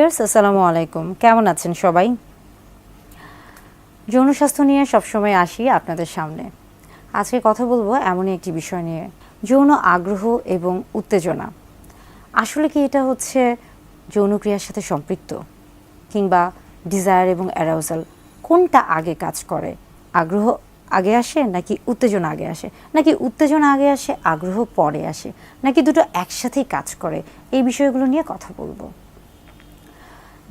আসসালামু আলাইকুম, কেমন আছেন সবাই? যৌন স্বাস্থ্য নিয়ে সবসময় আসি আপনাদের সামনে। আজকে কথা বলবো এমনই একটি বিষয় নিয়ে, যৌন আগ্রহ এবং উত্তেজনা। আসলে কি এটা হচ্ছে যৌনক্রিয়ার সাথে সম্পৃক্ত, কিংবা ডিজায়ার এবং অ্যারাউজাল কোনটা আগে কাজ করে? আগ্রহ আগে আসে নাকি উত্তেজনা আগে আসে, নাকি উত্তেজনা আগে আসে আগ্রহ পরে আসে, নাকি দুটো একসাথেই কাজ করে? এই বিষয়গুলো নিয়ে কথা বলবো।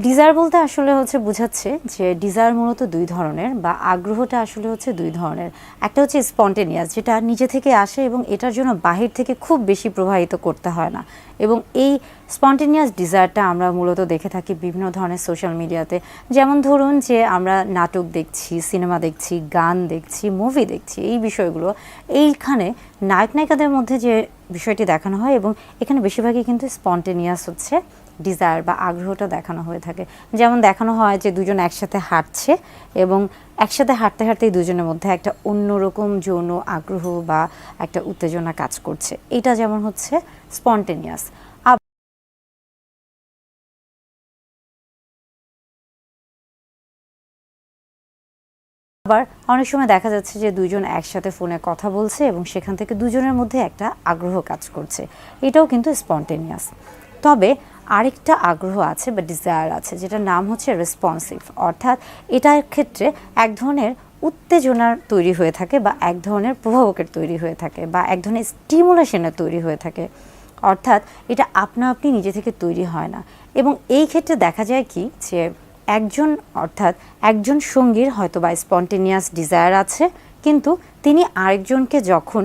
ডিজায়ার বলতে আসলে বোঝাচ্ছে যে ডিজায়ার মূলত দুই ধরনের, বা আগ্রহটা আসলে দুই ধরনের। একটা হচ্ছে স্পন্টেনিয়াস, যেটা নিজে থেকে আসে এবং এটার জন্য বাহির থেকে খুব বেশি প্রভাবিত করতে হয় না। এবং এই স্পন্টেনিয়াস ডিজায়ারটা আমরা মূলত দেখে থাকি বিভিন্ন ধরনের সোশ্যাল মিডিয়াতে। যেমন ধরুন যে আমরা নাটক দেখছি, সিনেমা দেখছি, গান দেখছি, মুভি দেখছি, এই বিষয়গুলো এইখানে নায়ক নায়িকাদের মধ্যে যে বিষয়টি দেখানো হয়, এবং এখানে বেশিরভাগই কিন্তু স্পন্টেনিয়াস ডিজায়ার বা আগ্রহটা দেখানো হয়ে থাকে। যেমন দেখানো হয় যে দুজন একসাথে হাঁটছে এবং একসাথে হাঁটতে হাঁটতেই দুজনের মধ্যে একটা অন্যরকম যৌন আগ্রহ বা একটা উত্তেজনা কাজ করছে। এটা যেমন স্পন্টেনিয়াস। আবার অনেক সময় দেখা যাচ্ছে যে দুজন একসাথে ফোনে কথা বলছে এবং সেখান থেকে দুজনের মধ্যে একটা আগ্রহ কাজ করছে, এটাও কিন্তু স্পন্টেনিয়াস। তবে আরেকটা আগ্রহ আছে বা ডিজায়ার আছে, যেটার নাম রেসপন্সিভ। অর্থাৎ এটার ক্ষেত্রে এক ধরনের উত্তেজনার তৈরি হয়ে থাকে, বা এক ধরনের প্রভাবকের তৈরি হয়ে থাকে, বা এক ধরনের স্টিমুলেশনের তৈরি হয়ে থাকে। অর্থাৎ এটা আপনা আপনি নিজে থেকে তৈরি হয় না। এবং এই ক্ষেত্রে দেখা যায় কি যে একজন সঙ্গীর হয়তো বা স্পন্টেনিয়াস ডিজায়ার আছে, কিন্তু তিনি আরেকজনকে যখন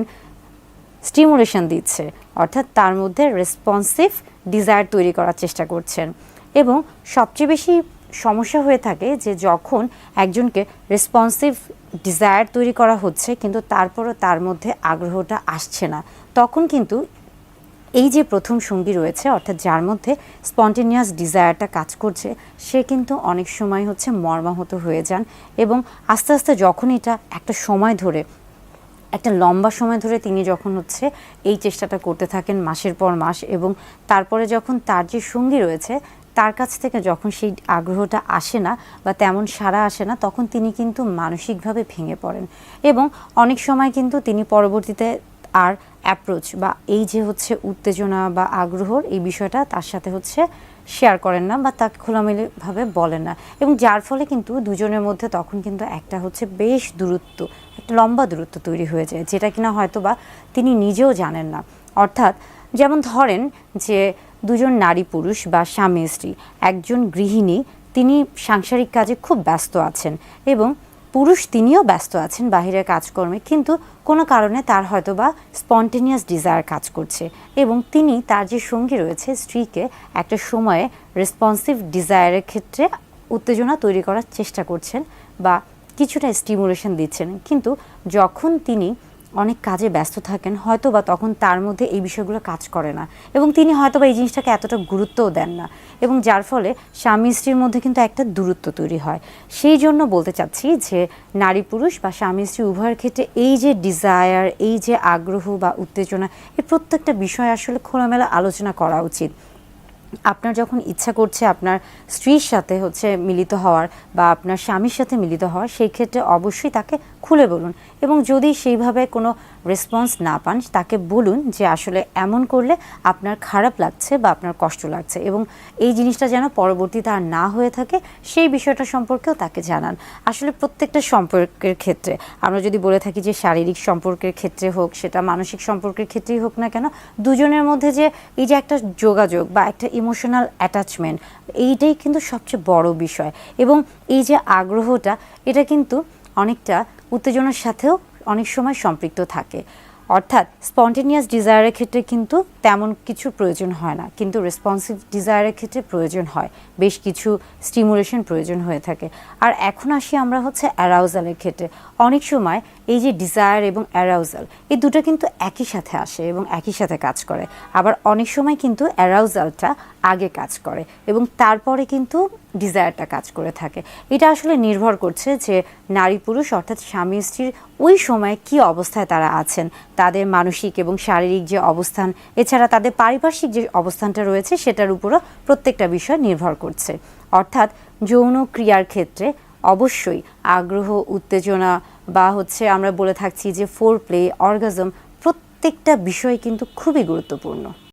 স্টিমুলেশন দিচ্ছে, অর্থাৎ তার মধ্যে রেসপন্সিভ ডিজায়ার তৈরি করার চেষ্টা করছেন। এবং সবচেয়ে বেশি সমস্যা হয়ে থাকে যে যখন একজনকে রেসপন্সিভ ডিজায়ার তৈরি করা হচ্ছে কিন্তু তারপরও তার মধ্যে আগ্রহটা আসছে না, তখন কিন্তু এই যে প্রথম সঙ্গী রয়েছে, অর্থাৎ যার মধ্যে স্পন্টেনিয়াস ডিজায়ারটা কাজ করছে, সে কিন্তু অনেক সময় মর্মাহত হয়ে যান। এবং আস্তে আস্তে যখন এটা একটা সময় ধরে, একটা লম্বা সময় ধরে তিনি যখন এই চেষ্টাটা করতে থাকেন মাসের পর মাস, এবং তারপরে যখন তার যে সঙ্গী রয়েছে তার কাছ থেকে যখন সেই আগ্রহটা আসে না বা তেমন সাড়া আসে না, তখন তিনি কিন্তু মানসিকভাবে ভেঙে পড়েন। এবং অনেক সময় কিন্তু তিনি পরবর্তীতে আর অ্যাপ্রোচ বা এই যে উত্তেজনা বা আগ্রহর এই বিষয়টা তার সাথে শেয়ার করেন না, বা তাকে খোলামেলাভাবে বলেন না। এবং যার ফলে কিন্তু দুজনের মধ্যে তখন কিন্তু একটা বেশ দূরত্ব, একটা লম্বা দূরত্ব তৈরি হয়ে যায়, যেটা কিনা হয়তো বা তিনি নিজেও জানেন না। অর্থাৎ যেমন ধরেন যে দুজন নারী পুরুষ বা স্বামী স্ত্রী, একজন গৃহিণী তিনি সাংসারিক কাজে খুব ব্যস্ত আছেন, এবং পুরুষ তিনিও ব্যস্ত আছেন বাহিরের কাজকর্মে, কিন্তু কোনো কারণে তার হয়তো বা স্পন্টেনিয়াস ডিজায়ার কাজ করছে, এবং তিনি তার যে সঙ্গী রয়েছে স্ত্রীকে একটা সময়ে রেসপন্সিভ ডিজায়ারের ক্ষেত্রে উত্তেজনা তৈরি করার চেষ্টা করছেন বা কিছুটা স্টিমুলেশন দিচ্ছেন। কিন্তু যখন তিনি অনেক কাজে ব্যস্ত থাকেন, হয়তো বা তখন তার মধ্যে এই বিষয়গুলো কাজ করে না, এবং তিনি হয়তো বা এই জিনিসটাকে এতটা গুরুত্বও দেন না, এবং যার ফলে স্বামী স্ত্রীর মধ্যে কিন্তু একটা দূরত্ব তৈরি হয়। সেই জন্য বলতে চাচ্ছি যে নারী পুরুষ বা স্বামী স্ত্রী উভয়ের ক্ষেত্রে এই যে ডিজায়ার, এই যে আগ্রহ বা উত্তেজনা, এই প্রত্যেকটা বিষয় আসলে খোলামেলা আলোচনা করা উচিত। আপনার যখন ইচ্ছা করছে আপনার স্ত্রীর সাথে মিলিত হওয়ার বা আপনার স্বামীর সাথে মিলিত হওয়ার, সেই ক্ষেত্রে অবশ্যই তাকে খুলে বলুন, এবং যদি সেইভাবে কোনো রেসপন্স না পান তাকে বলুন যে আসলে এমন করলে আপনার খারাপ লাগছে বা আপনার কষ্ট লাগছে, এবং এই জিনিসটা যেন পরবর্তীতে আর না হয়ে থাকে সেই বিষয়টা সম্পর্কেও তাকে জানান। আসলে প্রত্যেকটা সম্পর্কের ক্ষেত্রে আমরা যদি বলে থাকি যে শারীরিক সম্পর্কের ক্ষেত্রে হোক, সেটা মানসিক সম্পর্কের ক্ষেত্রেই হোক না কেন, দুজনের মধ্যে যে এই যে একটা যোগাযোগ বা একটা ইমোশনাল অ্যাটাচমেন্ট, এইটাই কিন্তু সবচেয়ে বড় বিষয়। এবং এই যে আগ্রহটা, এটা কিন্তু অনেকটা উত্তেজনার সাথেও অনেক সময় সম্পৃক্ত থাকে। অর্থাৎ স্পন্টেনিয়াস ডিজায়ারের ক্ষেত্রে কিন্তু তেমন কিছু প্রয়োজন হয় না, কিন্তু রেসপন্সিভ ডিজায়ারের ক্ষেত্রে প্রয়োজন হয়, বেশ কিছু স্টিমুলেশন প্রয়োজন হয়ে থাকে। আর এখন আসি আমরা অ্যারাউজালের ক্ষেত্রে। অনেক সময় এই যে ডিজায়ার এবং অ্যারাউজাল, এই দুটো কিন্তু একই সাথে আসে এবং একই সাথে কাজ করে। আবার অনেক সময় কিন্তু অ্যারাউজালটা আগে কাজ করে এবং তারপরে কিন্তু ডিজায়ারটা কাজ করে থাকে। এটা আসলে নির্ভর করছে যে নারী পুরুষ অর্থাৎ স্বামী স্ত্রীর ওই সময়ে কি অবস্থায় তারা আছেন, তাদের মানসিক এবং শারীরিক যে অবস্থান, এছাড়া তাদের পারিপার্শ্বিক যে অবস্থানটা রয়েছে সেটার উপরও প্রত্যেকটা বিষয় নির্ভর করছে। অর্থাৎ যৌন ক্রিয়ার ক্ষেত্রে অবশ্যই আগ্রহ, উত্তেজনা বা আমরা বলে থাকছি যে ফোর প্লে, অর্গাজম, প্রত্যেকটা বিষয় কিন্তু খুবই গুরুত্বপূর্ণ।